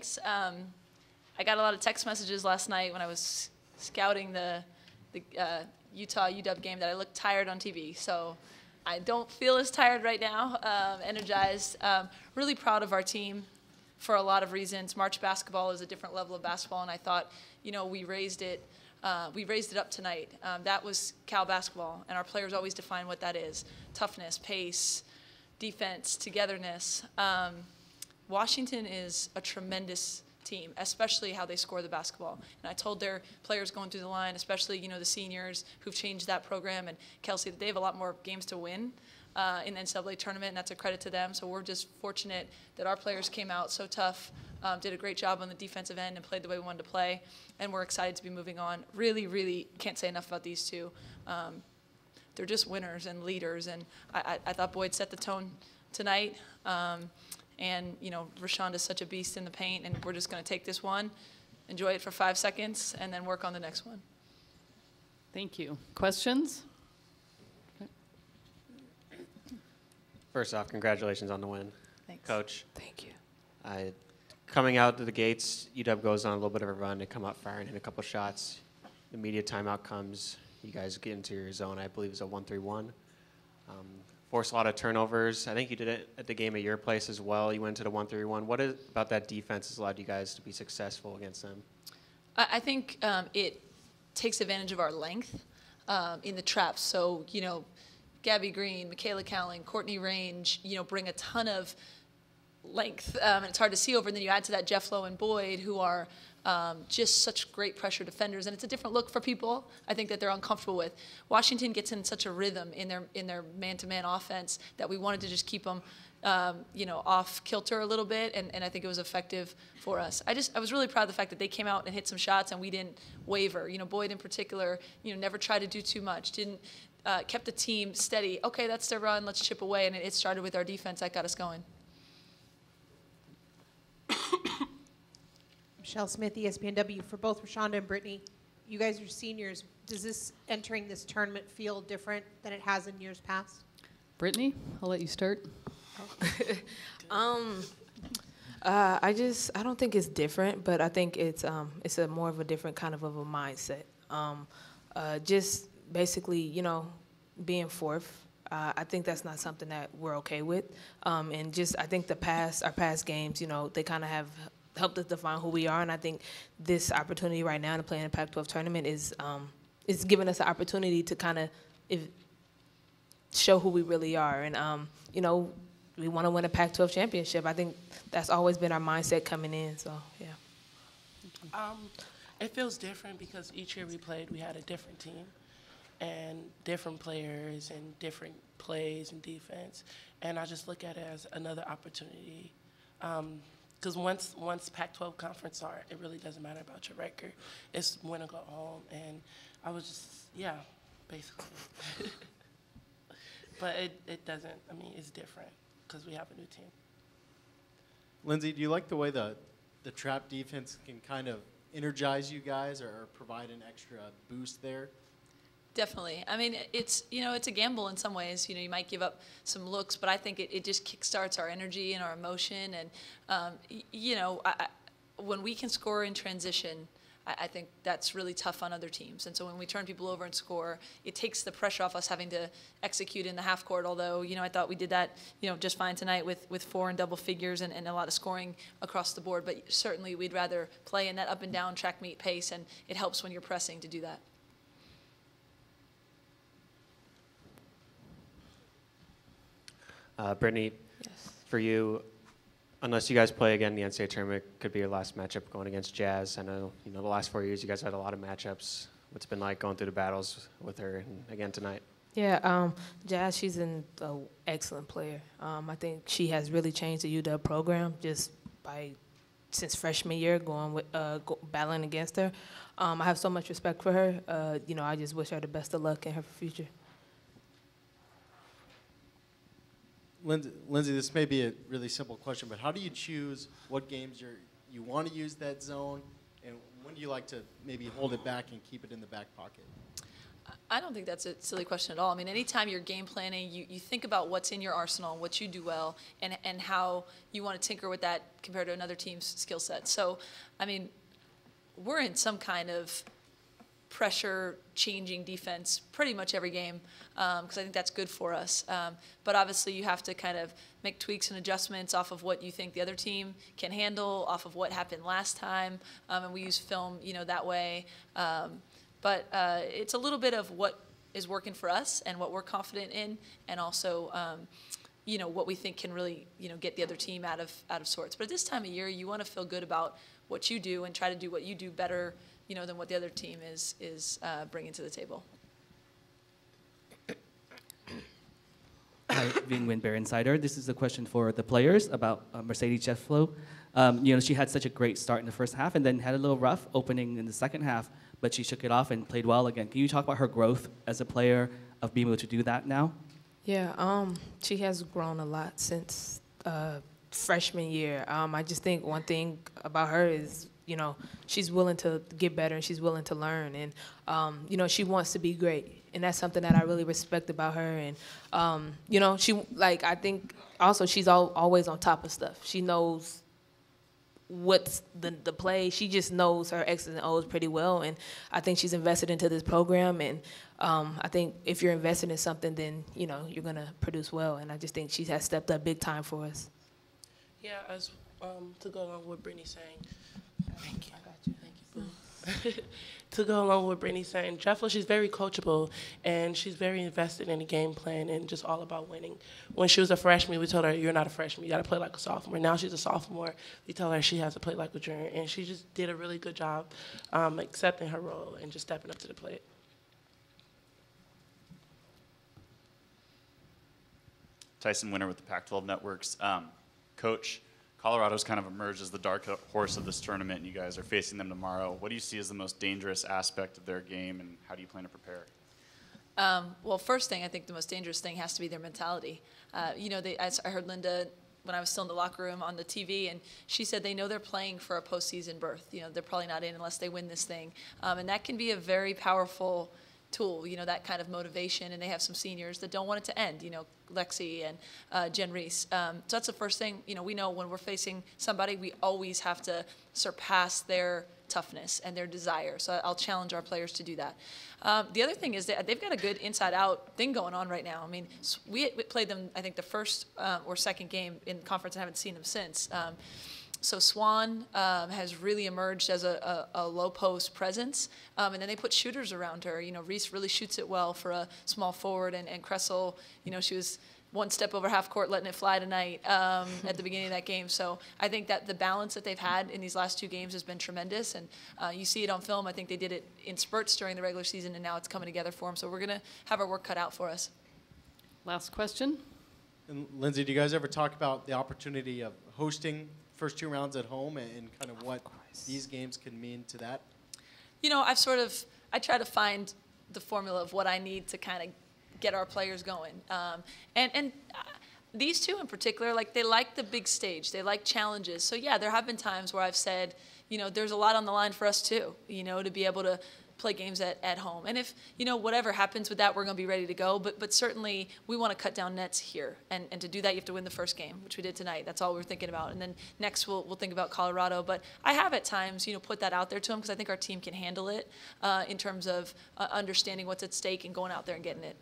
Thanks. I got a lot of text messages last night when I was scouting the Utah-UW game that I looked tired on TV. So I don't feel as tired right now, energized. Really proud of our team for a lot of reasons. March basketball is a different level of basketball, and I thought, we raised it up tonight. That was Cal basketball, and our players always define what that is: toughness, pace, defense, togetherness. Washington is a tremendous team, especially how they score the basketball. And I told their players going through the line, especially the seniors who've changed that program, and Kelsey, that they have a lot more games to win in the NCAA tournament, and that's a credit to them. So we're just fortunate that our players came out so tough, did a great job on the defensive end, and played the way we wanted to play. And we're excited to be moving on. Really, really can't say enough about these two. They're just winners and leaders, and I thought Boyd set the tone tonight. And, Reshanda's such a beast in the paint, and we're just going to take this one, enjoy it for 5 seconds, and then work on the next one. Thank you. Questions? First off, congratulations on the win. Thanks. Coach. Thank you. Coming out of the gates, UW goes on a little bit of a run. They come out firing, hit a couple shots. The media timeout comes. You guys get into your zone. I believe it's a 1-3-1. Forced a lot of turnovers. I think you did it at the game at your place as well. You went to the 1-3-1. What is about that defense has allowed you guys to be successful against them? I think it takes advantage of our length in the traps. So, Gabby Green, Michaela Cowling, Courtney Range, bring a ton of length. And it's hard to see over. And then you add to that Jeff Lowe and Boyd, who are just such great pressure defenders, and it's a different look for people, I think, that they're uncomfortable with. Washington gets in such a rhythm in their man-to-man offense that we wanted to just keep them, off kilter a little bit, and I think it was effective for us. I was really proud of the fact that they came out and hit some shots, and we didn't waver. Boyd in particular, never tried to do too much, kept the team steady. Okay, that's their run, let's chip away, and it started with our defense that got us going. Michelle Smith, ESPNW. For both Reshanda and Brittany, you guys are seniors. Does this entering this tournament feel different than it has in years past? Brittany, I'll let you start. I don't think it's different, but I think it's a more of a different kind of a mindset. Just basically, being fourth. I think that's not something that we're okay with. And just I think our past games, they kind of have helped us define who we are, and I think this opportunity right now to play in a Pac-12 tournament is giving us an opportunity to kind of show who we really are. And we want to win a Pac-12 championship. I think that's always been our mindset coming in. So yeah. It feels different because each year we played, we had a different team and different players and different plays and defense, and I just look at it as another opportunity. Because once Pac-12 conference start, it really doesn't matter about your record. It's win or go home. And I was just, basically. But it doesn't, it's different because we have a new team. Lindsay, do you like the way the trap defense can kind of energize you guys or provide an extra boost there? Definitely. It's it's a gamble in some ways. You might give up some looks, but I think it just kickstarts our energy and our emotion. And when we can score in transition, I think that's really tough on other teams. And so when we turn people over and score, it takes the pressure off us having to execute in the half court. Although I thought we did that just fine tonight with 4 and double figures and a lot of scoring across the board. But certainly we'd rather play in that up and down track meet pace, and it helps when you're pressing to do that. Brittany, Yes. for you, unless you guys play again in the NCAA tournament, could be your last matchup going against Jazz. I know, the last 4 years you guys had a lot of matchups. What's it been like going through the battles with her and again tonight? Yeah, Jazz, she's an excellent player. I think she has really changed the UW program just since freshman year battling against her. I have so much respect for her. I just wish her the best of luck in her future. Lindsay, this may be a really simple question, but how do you choose what games you want to use that zone, and when do you like to maybe hold it back and keep it in the back pocket? I don't think that's a silly question at all. I mean, anytime you're game planning, you think about what's in your arsenal, what you do well, and how you want to tinker with that compared to another team's skill set. So, I mean, we're in some kind of pressure changing defense pretty much every game because I think that's good for us. But obviously you have to kind of make tweaks and adjustments off of what you think the other team can handle, off of what happened last time, and we use film, that way. But it's a little bit of what is working for us and what we're confident in, and also what we think can really get the other team out of sorts. But at this time of year, you want to feel good about what you do and try to do what you do better than what the other team is bringing to the table. Hi, Vin Winbear Insider. This is a question for the players about Mercedes Jefflow. She had such a great start in the first half and then had a little rough opening in the second half, but she shook it off and played well again. Can you talk about her growth as a player of being able to do that now? Yeah, she has grown a lot since freshman year. I just think one thing about her is, she's willing to get better and she's willing to learn. And, she wants to be great. And that's something that I really respect about her. And, I think also she's always on top of stuff. She knows what's the play. She just knows her X's and O's pretty well. And I think she's invested into this program. And I think if you're invested in something, then, you're going to produce well. And I just think she has stepped up big time for us. Yeah, as to go along with what Brittany's saying. Thank you. I got you. Thank you, boo. To go along with what Brittany's saying, Jeffla, she's very coachable, and she's very invested in the game plan and just all about winning. When she was a freshman, we told her, you're not a freshman. You got to play like a sophomore. Now she's a sophomore. We tell her she has to play like a junior, and she just did a really good job accepting her role and just stepping up to the plate. Tyson Winter with the Pac-12 Networks. Coach, Colorado's kind of emerged as the dark horse of this tournament, and you guys are facing them tomorrow. What do you see as the most dangerous aspect of their game, and how do you plan to prepare? Well, first thing, I think the most dangerous thing has to be their mentality. I heard Linda when I was still in the locker room on the TV, and she said they know they're playing for a postseason berth. They're probably not in unless they win this thing. And that can be a very powerful tool, that kind of motivation, and they have some seniors that don't want it to end, Lexi and Jen Reese. So that's the first thing. We know when we're facing somebody, we always have to surpass their toughness and their desire. So I'll challenge our players to do that. The other thing is that they've got a good inside-out thing going on right now. I mean, we played them, I think, the first or second game in conference. I haven't seen them since. So Swan has really emerged as a low post presence, and then they put shooters around her. Reese really shoots it well for a small forward, and Kressel, she was one step over half court letting it fly tonight at the beginning of that game. So I think that the balance that they've had in these last two games has been tremendous, and you see it on film. I think they did it in spurts during the regular season, and now it's coming together for them. So we're going to have our work cut out for us. Last question. And Lindsay, do you guys ever talk about the opportunity of hosting first two rounds at home and kind of what these games can mean to that? I try to find the formula of what I need to kind of get our players going. And these two in particular, they like the big stage. They like challenges. So, yeah, there have been times where I've said, there's a lot on the line for us too, to be able to play games at home. And if, whatever happens with that, we're going to be ready to go. But certainly we want to cut down nets here. And to do that, you have to win the first game, which we did tonight. That's all we're thinking about. And then next we'll think about Colorado. But I have at times, put that out there to them because I think our team can handle it in terms of understanding what's at stake and going out there and getting it.